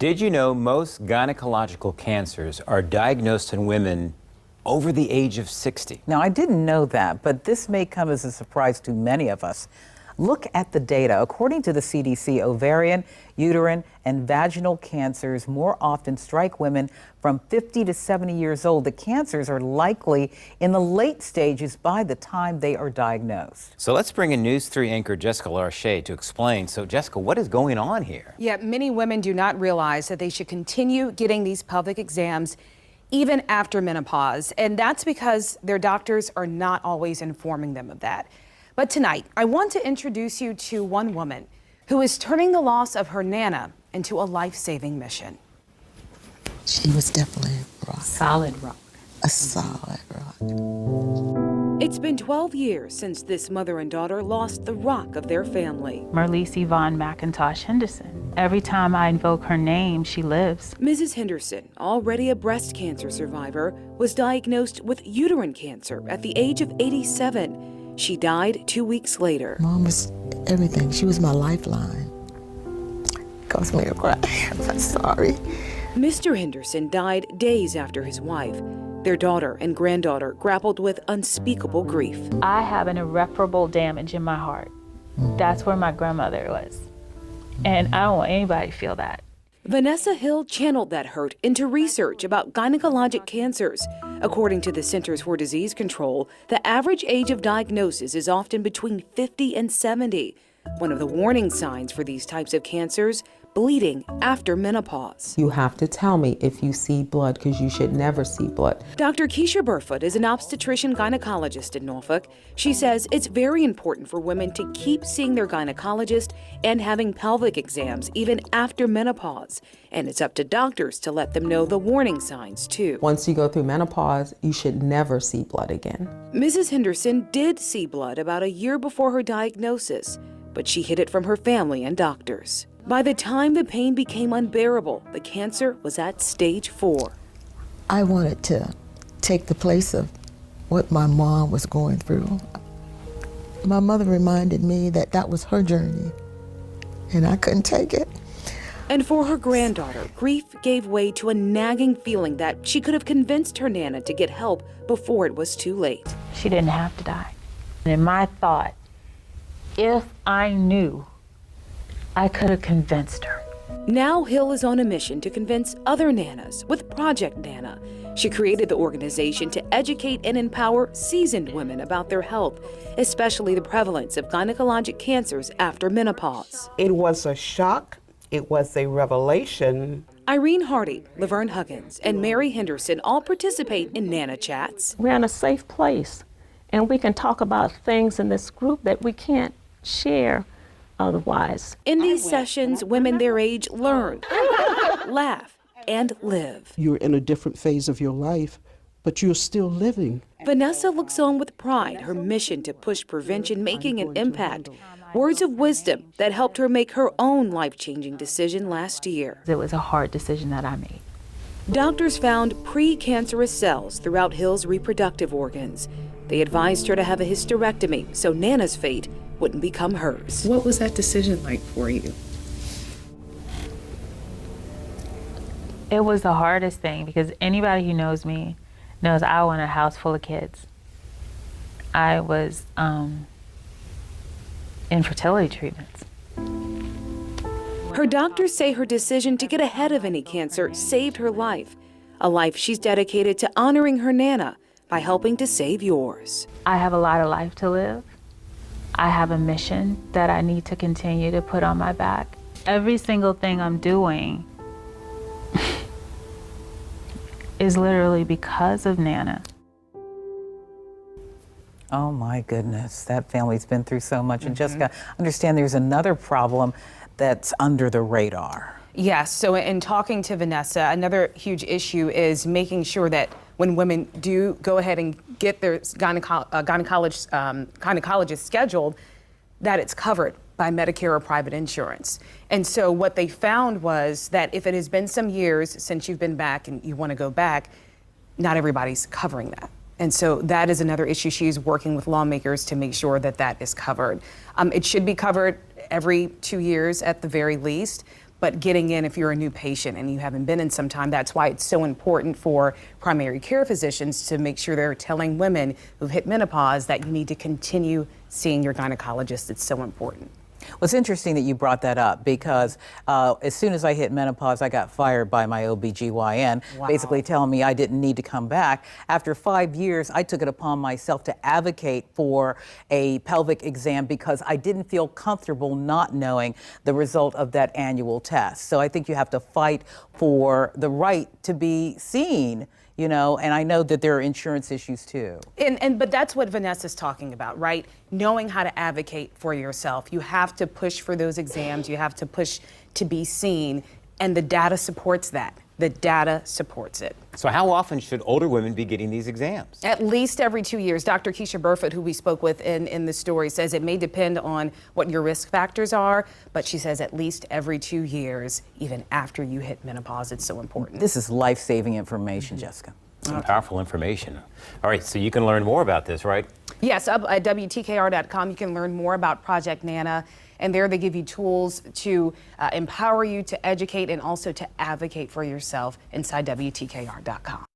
Did you know most gynecological cancers are diagnosed in women over the age of 60? Now, I didn't know that, but this may come as a surprise to many of us. Look at the data. According to the CDC, ovarian, uterine, and vaginal cancers more often strike women from 50 to 70 years old. The cancers are likely in the late stages by the time they are diagnosed. So let's bring in News 3 anchor Jessica Larche to explain. So Jessica, what is going on here? Yeah, many women do not realize that they should continue getting these pelvic exams even after menopause, and that's because their doctors are not always informing them of that. But tonight, I want to introduce you to one woman who is turning the loss of her Nana into a life-saving mission. She was definitely a rock. Solid rock. A solid rock. It's been 12 years since this mother and daughter lost the rock of their family. Marlise Yvonne McIntosh Henderson. Every time I invoke her name, she lives. Mrs. Henderson, already a breast cancer survivor, was diagnosed with uterine cancer at the age of 87. She died 2 weeks later. Mom was everything. She was my lifeline. Caused me to cry. I'm sorry. Mr. Henderson died days after his wife. Their daughter and granddaughter grappled with unspeakable grief. I have an irreparable damage in my heart. That's where my grandmother was. And I don't want anybody to feel that. Vanessa Hill channeled that hurt into research about gynecologic cancers. According to the Centers for Disease Control, the average age of diagnosis is often between 50 and 70. One of the warning signs for these types of cancers, bleeding after menopause. You have to tell me if you see blood, because you should never see blood. Dr. Keisha Burfoot is an obstetrician gynecologist in Norfolk. She says it's very important for women to keep seeing their gynecologist and having pelvic exams even after menopause. And it's up to doctors to let them know the warning signs too. Once you go through menopause, you should never see blood again. Mrs. Henderson did see blood about a year before her diagnosis, but she hid it from her family and doctors. By the time the pain became unbearable, the cancer was at stage 4. I wanted to take the place of what my mom was going through. My mother reminded me that that was her journey, and I couldn't take it. And for her granddaughter, grief gave way to a nagging feeling that she could have convinced her Nana to get help before it was too late. She didn't have to die. And in my thought, if I knew, I could have convinced her. Now Hill is on a mission to convince other Nanas with Project Nana. She created the organization to educate and empower seasoned women about their health, especially the prevalence of gynecologic cancers after menopause. It was a shock. It was a revelation. Irene Hardy, Laverne Huggins, and Mary Henderson all participate in Nana Chats. We're in a safe place, and we can talk about things in this group that we can't share otherwise. In these sessions, women their age learn, laugh, and live. You're in a different phase of your life, but you're still living. Vanessa looks on with pride, her mission to push prevention making an impact. Words of wisdom that helped her make her own life-changing decision last year. It was a hard decision that I made. Doctors found precancerous cells throughout Hill's reproductive organs. They advised her to have a hysterectomy so Nana's fate wouldn't become hers. What was that decision like for you? It was the hardest thing because anybody who knows me knows I want a house full of kids. I was in fertility treatments. Her doctors say her decision to get ahead of any cancer saved her life, a life she's dedicated to honoring her Nana by helping to save yours. I have a lot of life to live. I have a mission that I need to continue to put on my back. Every single thing I'm doing is literally because of Nana. Oh my goodness, that family's been through so much. And Jessica, I understand there's another problem that's under the radar. Yes, so in talking to Vanessa, another huge issue is making sure that when women do go ahead and get their gynecologist scheduled, that it's covered by Medicare or private insurance. And so what they found was that if it has been some years since you've been back and you want to go back, not everybody's covering that. And so that is another issue. She's working with lawmakers to make sure that that is covered. It should be covered every 2 years at the very least. but getting in if you're a new patient and you haven't been in some time. That's why it's so important for primary care physicians to make sure they're telling women who've hit menopause that you need to continue seeing your gynecologist. It's so important. Well, it's interesting that you brought that up because as soon as I hit menopause, I got fired by my OBGYN, basically telling me I didn't need to come back. After 5 years, I took it upon myself to advocate for a pelvic exam because I didn't feel comfortable not knowing the result of that annual test. So I think you have to fight for the right to be seen. You know, and I know that there are insurance issues too. But that's what Vanessa's talking about, right? Knowing how to advocate for yourself. You have to push for those exams. You have to push to be seen, and the data supports that. The data supports it. So how often should older women be getting these exams? At least every 2 years. Dr. Keisha Burfoot, who we spoke with in the story, says it may depend on what your risk factors are, but she says at least every 2 years, even after you hit menopause. It's so important. This is life-saving information, Jessica. Some powerful information. All right, so you can learn more about this, right? Yes, up at WTKR.com, you can learn more about Project Nana. And there they give you tools to empower you, to educate, and also to advocate for yourself inside WTKR.com.